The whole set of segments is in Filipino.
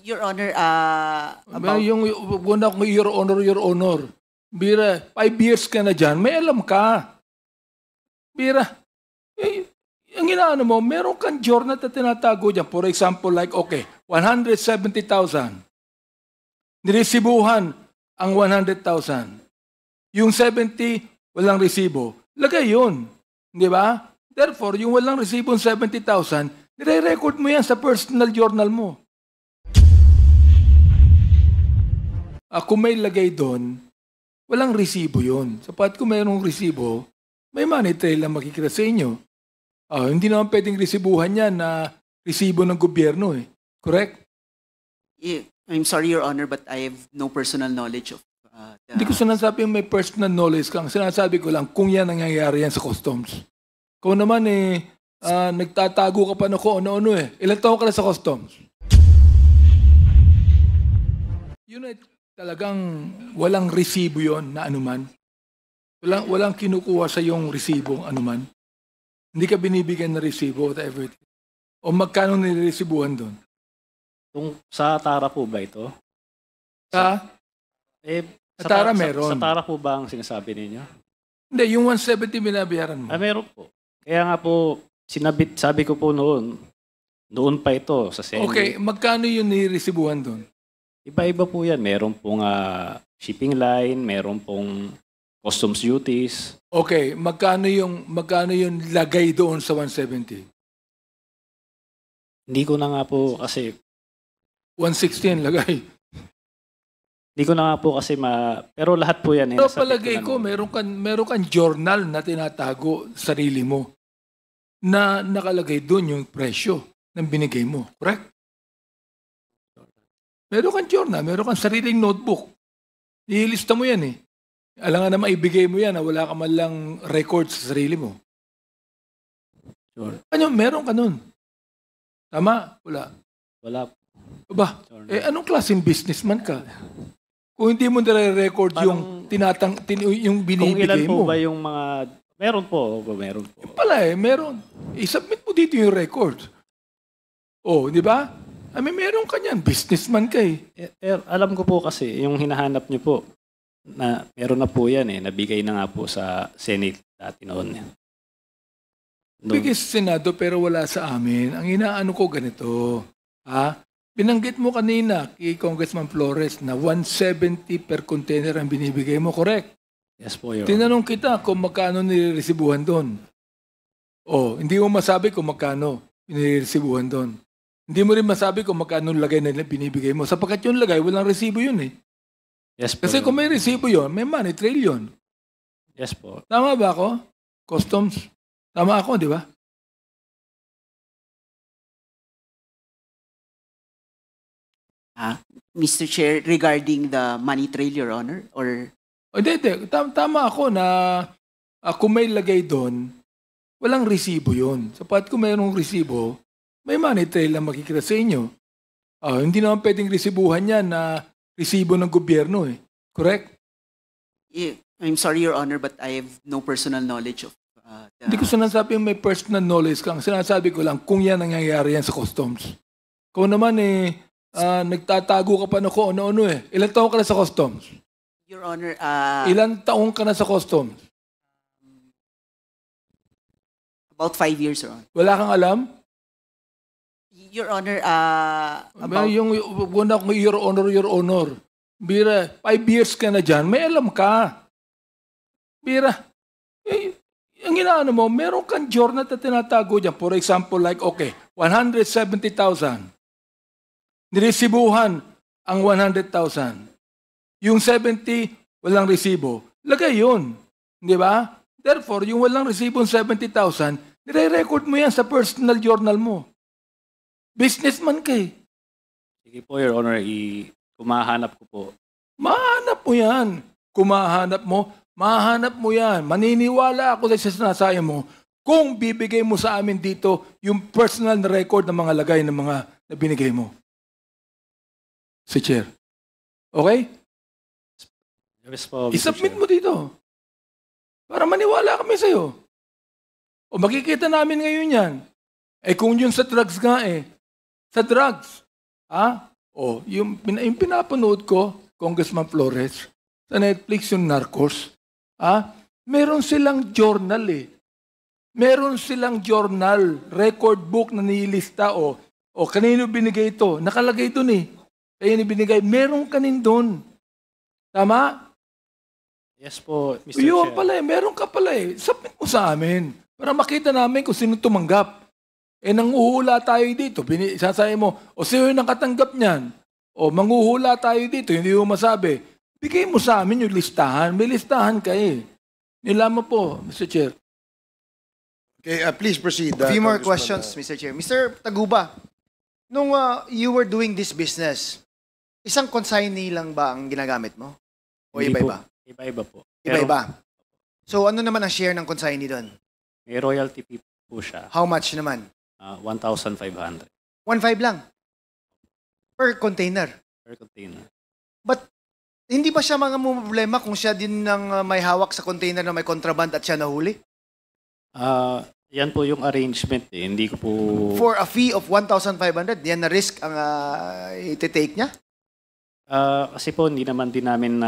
Your Honor, About... Yung una kong Your Honor. Bira, 5 years ka na dyan, may alam ka. Bira, ang inaano mo, meron kang journal na tinatago dyan. For example, like, okay, 170,000. Niresibuhan ang 100,000. Yung 70, walang resibo. Lagay yun. Di ba? Therefore, yung walang resibong 70,000, nire-record mo yan sa personal journal mo. Kung may lagay doon, walang resibo yun. Sapat kung mayroong resibo, may money trail na makikita sa inyo. Hindi naman pwedeng resibuhan yan na resibo ng gobyerno eh. Correct? Yeah, I'm sorry, Your Honor, but I have no personal knowledge of Hindi ko sinasabi yung may personal knowledge kang. Sinasabi ko lang kung yan nangyayari yan sa customs. Kung naman nagtatago ka pa na kung ano-ano eh. Ilan taon ka na sa customs? Yun ay talagang walang resibo yon na anuman. Walang kinukuha sa yung resibo anuman. Hindi ka binibigyan ng resibo or everything. O magkano niliresibuhan doon? Sa Tara po ba ito? Sa Tara meron. Sa Tara po ba ang sinasabi ninyo? Hindi, yung 170 binabayaran mo. Meron po. Kaya nga po, sabi ko po noon pa ito sa Senate. Okay, magkano yung niresibuhan doon? Iba-iba po yan. Meron pong shipping line, meron pong customs duties. Okay, magkano yung lagay doon sa 170? Hindi ko na nga po kasi 116 lagay. Hindi ko na nga po kasi pero lahat po yan. Pero palagay ko, meron kang journal na tinatago sarili mo na nakalagay doon yung presyo ng binigay mo. Correct? Meron kang journal, meron kang sariling notebook. Ilista mo yan eh. Alam nga na maibigay mo yan na wala ka man lang record sa sarili mo. Sure. Meron ka nun. Tama? Wala. Wala. Ba? Anong klaseng businessman ka? Kung hindi mo nare-record yung yung binibigay mo. Kung ilan po ba yung mga... Meron po. Meron. I-submit mo dito yung record. Di ba? Meron ka niyan. Businessman ka eh. Alam ko po kasi, yung hinahanap niyo po, na meron na po yan eh. Nabigay na nga po sa Senate dati noon. Bigay sa Senado pero wala sa amin. Ang inaano ko ganito. Binanggit mo kanina kay Congressman Flores na 170 per container ang binibigay mo. Correct? Yes po, Your Honor. Tinanong kita kung magkano niresibuhan doon. Hindi mo masabi kung magkano niresibuhan doon. Hindi mo rin masabi kung magkano lagay na binibigay mo. Sapagkat yung lagay, walang resibo yun eh. Yes po. Kasi kung may resibo yun, may money trail yun. Yes po. Tama ba ako? Customs. Tama ako, di ba? Mr. Chair, regarding the money trail, Your Honor, or... Hindi. Tama ako na kung may lagay doon, walang resibo yun. Sapat kung mayroong resibo, may money trail na makikita sa inyo. Hindi naman pwedeng resibuhan yan na resibo ng gobyerno eh. Correct? Yeah, I'm sorry, Your Honor, but I have no personal knowledge of Hindi ko sinasabi yung may personal knowledge kang. Sinasabi ko lang kung yan nangyayari yan sa customs. Kung naman nagtatago ka pa na kung ano-ano eh. Ilan taon ka na sa customs? Your Honor, Ilan taon ka na sa customs? about 5 years, Your Honor. Wala kang alam? Your Honor, about... Yung una kong Your Honor. Bira, 5 years ka na dyan, may alam ka. Bira, ang inaano mo, meron kang journal na tinatago dyan. For example, like, okay, 170,000. Niresibuhan ang 100,000. Yung 70, walang resibo. Lagay yun. Di ba? Therefore, yung walang resibong 70,000, nire-record mo yan sa personal journal mo. Businessman ka eh. Sige po, Your Honor, kumahanap ko po. Mahanap mo yan. Mahanap mo yan. Maniniwala ako sa sinasabi mo kung bibigay mo sa amin dito yung personal na record ng mga lagay ng mga na binigay mo. Si Chair. Okay? Yes po, I-submit mo dito. Para maniwala kami sa'yo. O makikita namin ngayon yan. Kung yun sa drugs nga sa drugs. Yung pinapanood ko, Congressman Flores, sa Netflix yung Narcos, meron silang journal eh. Meron silang journal, record book na nilista kanino binigay ito? Nakalagay doon eh. Kaya binigay, meron kanin doon. Tama? Yes po, Mr. Yun Chair. pala eh, meron ka pala eh. Submit mo sa amin para makita namin kung sino tumanggap. Nanguhula tayo dito. Sasabi mo, sino yung nakatanggap niyan? Manghuhula tayo dito, hindi mo masabi. Bigay mo sa amin yung listahan. May listahan ka eh. Nilaman po, Mr. Chair. Okay, please proceed. A few more Congressman, questions, Mr. Chair. Mr. Taguba, nung you were doing this business, isang consignee lang ba ang ginagamit mo? O Hindi iba-iba? po. Iba-iba po. Pero Iba-iba. So ano naman ang share ng consignee doon? may royalty fee po siya. How much naman? 1,500 1.5 lang? Per container? per container. But hindi ba siya mga problema kung siya din ang may hawak sa container na may contraband at siya nahuli? Yan po yung arrangement eh. Hindi ko po... For a fee of 1,500, yan na risk ang iti-take niya? Kasi po hindi naman din namin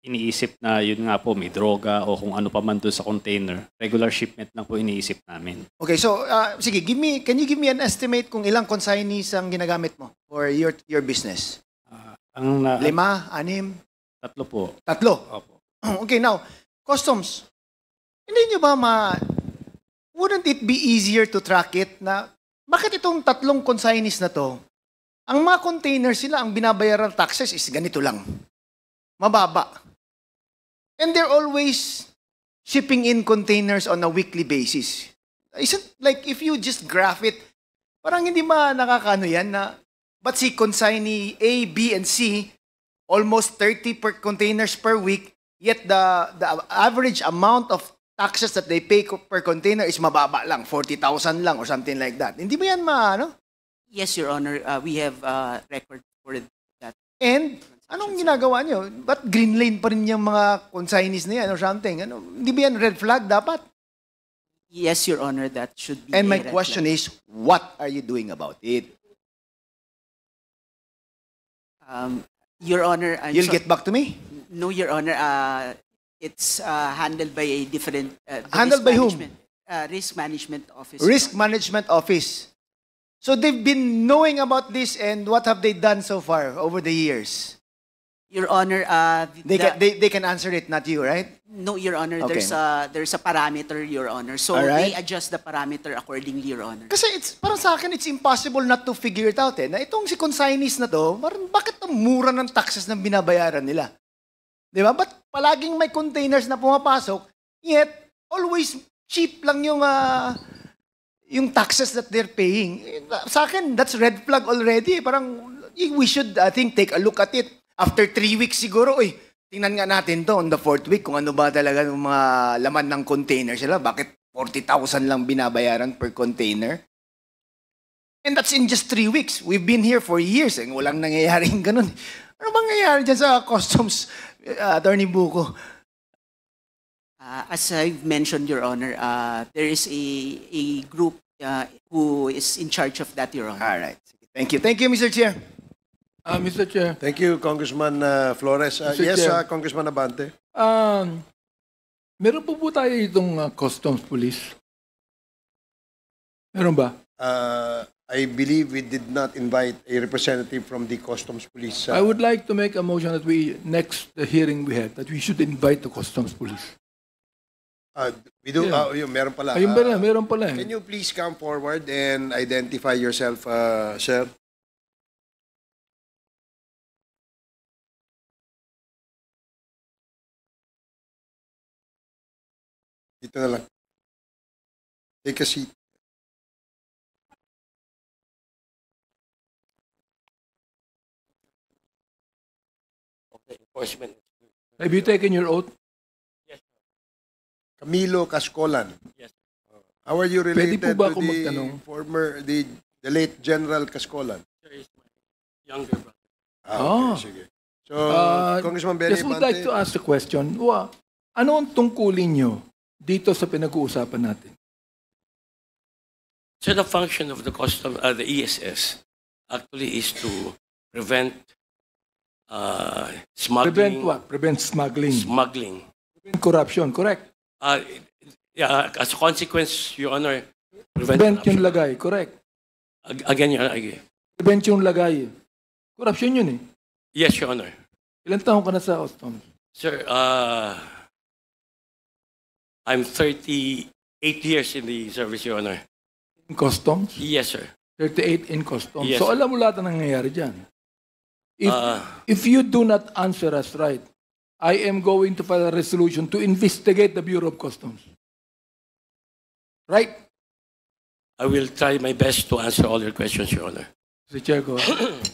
iniisip na yun nga po may droga o kung ano pa man doon sa container. Regular shipment lang po iniisip namin. Okay, so sige, can you give me an estimate kung ilang consignees ang ginagamit mo for your business? 5, 6? 3 po. 3? Opo. Okay, now, customs. Hindi nyo ba wouldn't it be easier to track it na bakit itong 3 consignees na to, ang mga containers sila, ang binabayaran taxes is ganito lang. Mababa. And they're always shipping in containers on a weekly basis. Isn't like if you just graph it, parang hindi ba nakakaano yan na but si consignee A, B, and C, almost 30 per containers per week, yet the average amount of taxes that they pay per container is mababa lang, 40,000 lang or something like that. Hindi ba yan Yes, Your Honor. We have record for that. And anong ginagawa nyo? Ba't green lane pa rin yung mga consignees na yan or something? Hindi ba yan red flag dapat? Yes, Your Honor. That should be. And a my red question flag. is, what are you doing about it? Your Honor, You'll get back to me? No, Your Honor. It's handled by a different... Handled by whom? Risk Management Office. Risk Management Office. So they've been knowing about this and what have they done so far over the years? Your Honor, They can answer it, not you, right? no, Your Honor. Okay. There's a parameter, Your Honor. So Alright. they adjust the parameter accordingly, Your Honor. Kasi parang sa akin, it's impossible not to figure it out na itong si consignees na to, bakit ang mura ng taxes na binabayaran nila? Di ba? Ba't palaging may containers na pumapasok, yet always cheap lang yung taxes that they're paying? Sa akin, that's red flag already. Parang we should, I think, take a look at it. After 3 weeks siguro, tingnan nga natin to on the 4th week kung ano ba talaga yung mga laman ng container sila. Bakit 40,000 lang binabayaran per container? And that's in just 3 weeks. We've been here for years. Walang nangyayaring ganun. Ano bang nangyayari dyan sa customs, Attorney Buko? As I've mentioned, Your Honor, there is a group who is in charge of that, Your Honor. All right. Thank you. Thank you, Mr. Chair. Mr. Chair. Thank you, Congressman Flores. Mr. Yes, Chair. Congressman Abante. Meron po tayo itong Customs Police? Meron ba? I believe we did not invite a representative from the Customs Police. I would like to make a motion that next hearing we have, that we should invite the Customs Police. We do. Yeah. Meron pala. Ayun pala, meron pala. Can you please come forward and identify yourself, sir? Dito na lang. Take a seat. Have you taken your oath? Camilo Cascolan. Yes. How are you Pwede related po ba to ako the magtanong? the late General Cascolan? Younger brother. Okay, sige. So, Congressman Benny Just would like to ask the question, ano ang tungkulin nyo dito sa pinag-uusapan natin? So the function of the ESS actually is to prevent Prevent smuggling. what? Prevent smuggling. Smuggling. Prevent corruption, correct? Yeah, as a consequence, Your Honor, Prevent corruption. yung lagay, correct? Again, Your Honor, Prevent yung lagay. Corruption yun eh. yes, Your Honor. Ilan taon ka na sa customs? Sir, I'm 38 years in the service, Your Honor. In customs? Yes, sir. 38 in customs. Yes, So sir. alam mo lahat ang nangyayari dyan. Uh, If you do not answer us right, I am going to file a resolution to investigate the Bureau of Customs. Right? I will try my best to answer all your questions, Your Honor. Mr. Chair, go ahead.